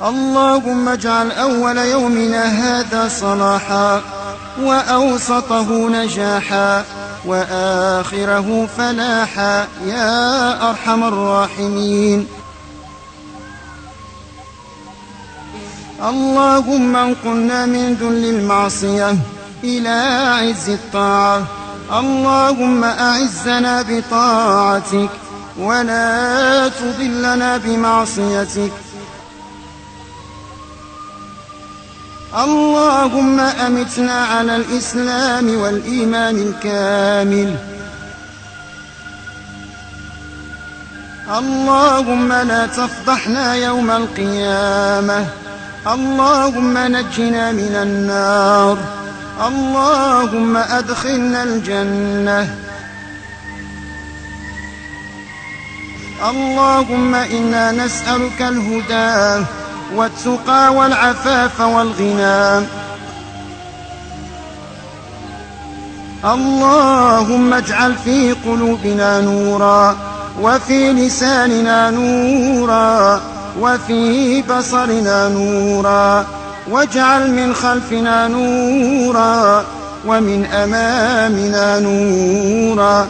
اللهم اجعل أول يومنا هذا صلاحا، وأوسطه نجاحا، وآخره فلاحا يا أرحم الراحمين. اللهم انقلنا من ذل المعصية إلى عز الطاعة. اللهم أعزنا بطاعتك ولا تضلنا بمعصيتك. اللهم أمتنا على الإسلام والإيمان الكامل. اللهم لا تفضحنا يوم القيامة. اللهم نجنا من النار. اللهم أدخلنا الجنة. اللهم إنا نسألك الهدى والتقى والعفاف والغنى. اللهم اجعل في قلوبنا نورا، وفي لساننا نورا، وفي بصرنا نورا، واجعل من خلفنا نورا، ومن أمامنا نورا.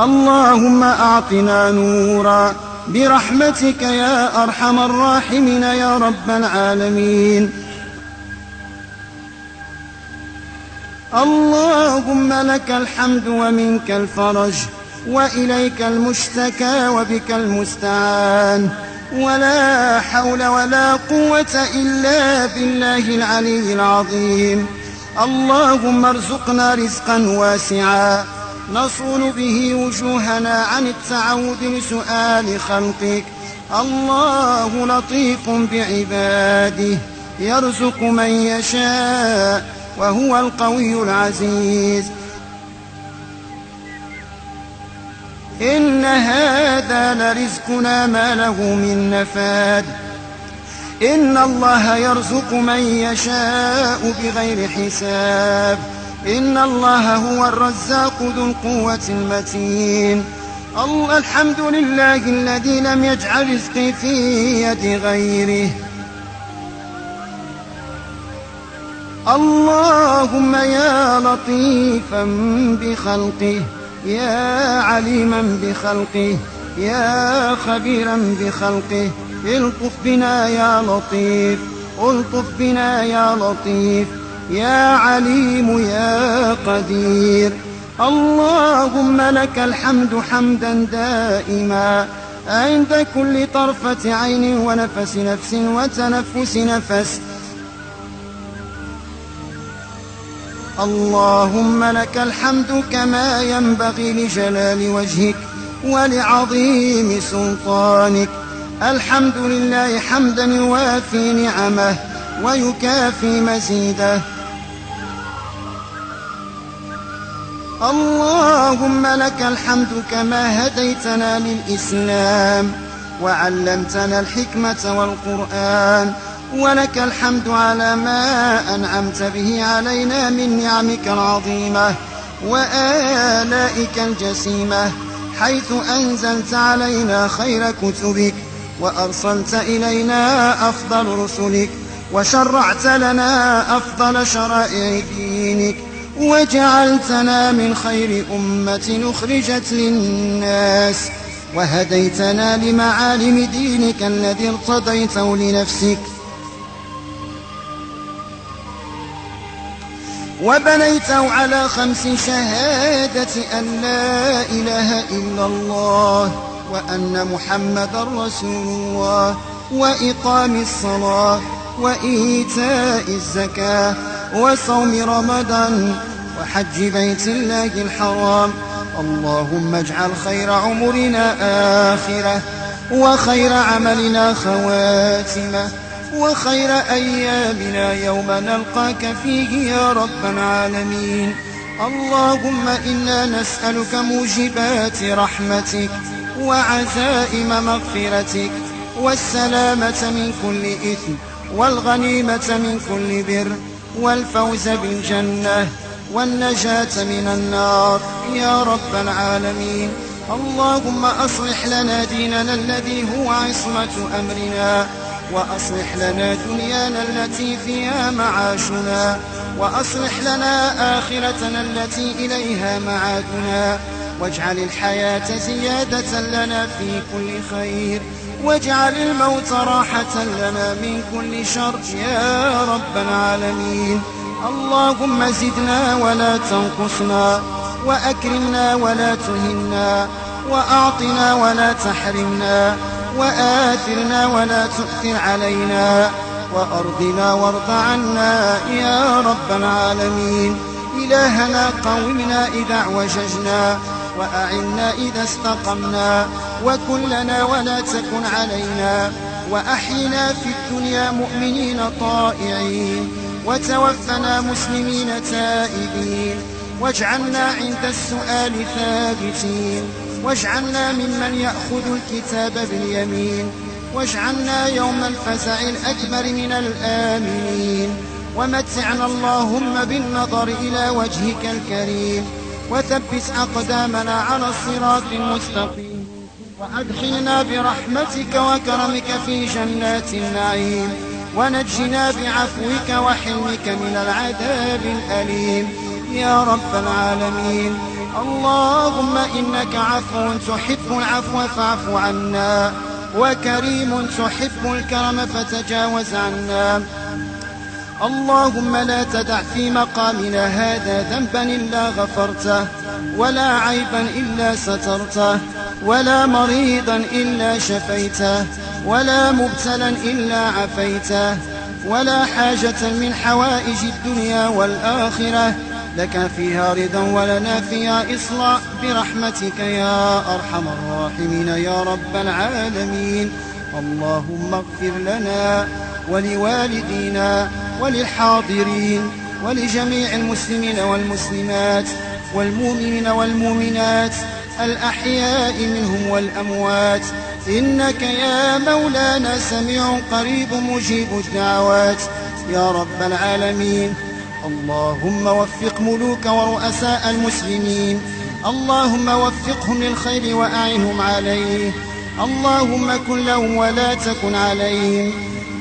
اللهم أعطنا نورا برحمتك يا أرحم الراحمين يا رب العالمين. اللهم لك الحمد ومنك الفرج، وإليك المشتكى وبك المستعان، ولا حول ولا قوة إلا بالله العلي العظيم. اللهم ارزقنا رزقا واسعا نصون به وجوهنا عن التعود لسؤال خلقك. الله لطيف بعباده يرزق من يشاء وهو القوي العزيز. إن هذا لرزقنا ما له من نفاد. إن الله يرزق من يشاء بغير حساب. إن الله هو الرزاق ذو القوة المتين. الحمد لله الذي لم يجعل رزقي في يد غيره. اللهم يا لطيفا بخلقه، يا عليما بخلقه، يا خبيرا بخلقه، الطف بنا يا لطيف، الطف بنا يا لطيف، يا عليم يا قدير. اللهم لك الحمد حمدا دائما عند كل طرفة عين ونفس نفس وتنفس نفس. اللهم لك الحمد كما ينبغي لجلال وجهك ولعظيم سلطانك. الحمد لله حمدا يوافي نعمه ويكافي مزيده. اللهم لك الحمد كما هديتنا للإسلام وعلمتنا الحكمة والقرآن، ولك الحمد على ما أنعمت به علينا من نعمك العظيمة وآلائك الجسيمة، حيث أنزلت علينا خير كتبك، وأرسلت إلينا أفضل رسلك، وشرعت لنا أفضل شرائع دينك، وجعلتنا من خير أمة أخرجت للناس، وهديتنا لمعالم دينك الذي ارتضيته لنفسك، وبنيته على 5 شهادة أن لا إله إلا الله وأن محمدا رسول الله، وإقام الصلاة، وإيتاء الزكاة، وصوم رمضان، وحج بيت الله الحرام. اللهم اجعل خير عمرنا آخرة، وخير عملنا خواتمة، وخير أيامنا يوم نلقاك فيه يا رب العالمين. اللهم إنا نسألك موجبات رحمتك وعزائم مغفرتك والسلامة من كل إثم والغنيمة من كل بر والفوز بالجنة والنجاة من النار يا رب العالمين. اللهم أصلح لنا ديننا الذي هو عصمة أمرنا، وأصلح لنا دنيانا التي فيها معاشنا، وأصلح لنا آخرتنا التي إليها معادنا، واجعل الحياة زيادة لنا في كل خير، واجعل الموت راحة لنا من كل شر يا رب العالمين. اللهم زدنا ولا تنقصنا، وأكرمنا ولا تهنا، وأعطنا ولا تحرمنا، وآثرنا ولا تؤثر علينا، وأرضنا وارض عنا يا رب العالمين. إلهنا قومنا إذا اعوججنا، وأعنا إذا استقمنا، وكن لنا ولا تكن علينا، وأحينا في الدنيا مؤمنين طائعين، وتوفنا مسلمين تائبين، واجعلنا عند السؤال ثابتين، واجعلنا ممن يأخذ الكتاب باليمين، واجعلنا يوم الفزع الأكبر من الآمنين، ومتعنا اللهم بالنظر إلى وجهك الكريم، وثبت أقدامنا على الصراط المستقيم، وأدخلنا برحمتك وكرمك في جنات النعيم، ونجنا بعفوك وحلمك من العذاب الأليم يا رب العالمين. اللهم إنك عفو تحب العفو فاعف عنا، وكريم تحب الكرم فتجاوز عنا. اللهم لا تدع في مقامنا هذا ذنبا إلا غفرته، ولا عيبا إلا سترته، ولا مريضا إلا شفيته، ولا مبتلا إلا عفيته، ولا حاجة من حوائج الدنيا والآخرة لك فيها رضا ولنا فيها إصلاح برحمتك يا أرحم الراحمين يا رب العالمين. اللهم اغفر لنا ولوالدينا وللحاضرين ولجميع المسلمين والمسلمات والمؤمنين والمؤمنات الأحياء منهم والأموات، إنك يا مولانا سميع قريب مجيب الدعوات يا رب العالمين. اللهم وفق ملوك ورؤساء المسلمين، اللهم وفقهم للخير وأعنهم عليه، اللهم كن لهم ولا تكن عليهم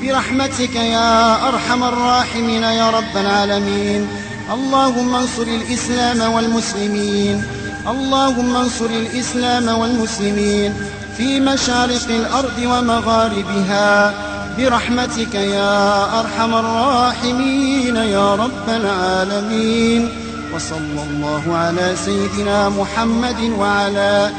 برحمتك يا أرحم الراحمين يا رب العالمين. اللهم انصر الإسلام والمسلمين، اللهم انصر الإسلام والمسلمين في مشارق الأرض ومغاربها برحمتك يا أرحم الراحمين يا رب العالمين. وصلى الله على سيدنا محمد وعلى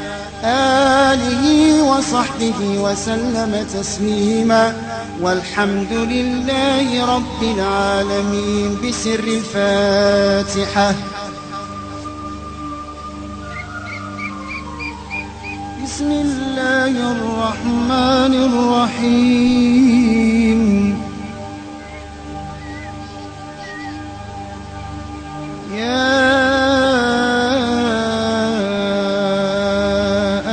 آله وصحبه وسلم تسليما، والحمد لله رب العالمين. بسر الفاتحة. بسم الله الرحمن الرحيم. يا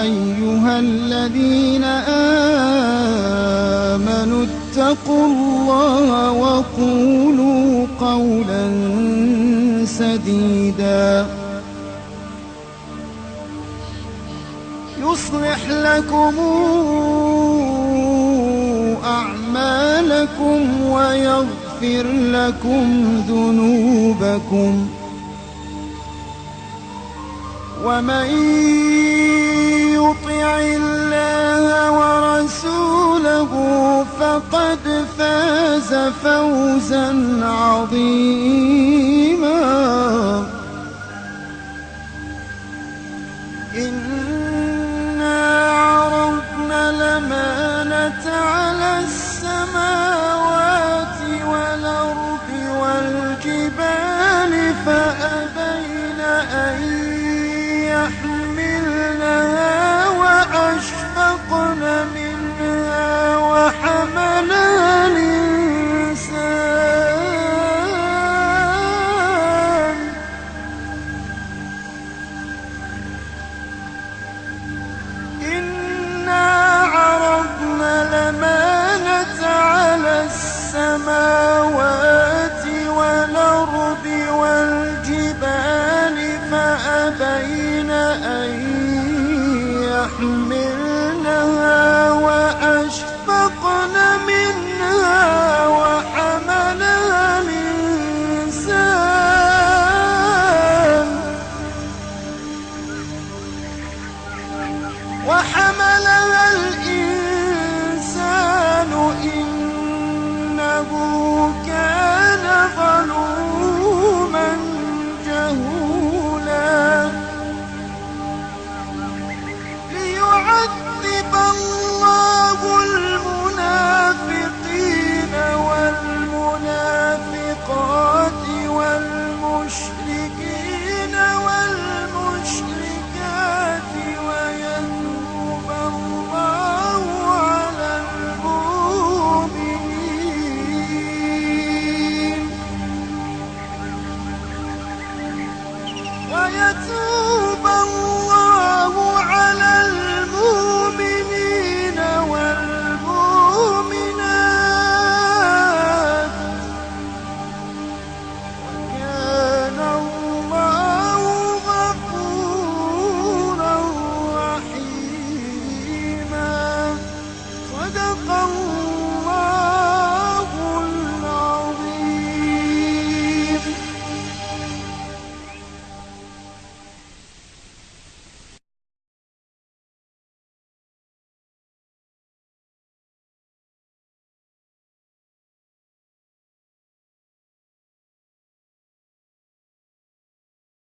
أيها الذين آمنوا اتقوا الله وقولوا قولا سديدا يصلح لكم أعمالكم ويغفر لكم ذنوبكم، ومن يطع الله ورسوله فقد فاز فوزا عظيما. إنا عرضنا الأمانة على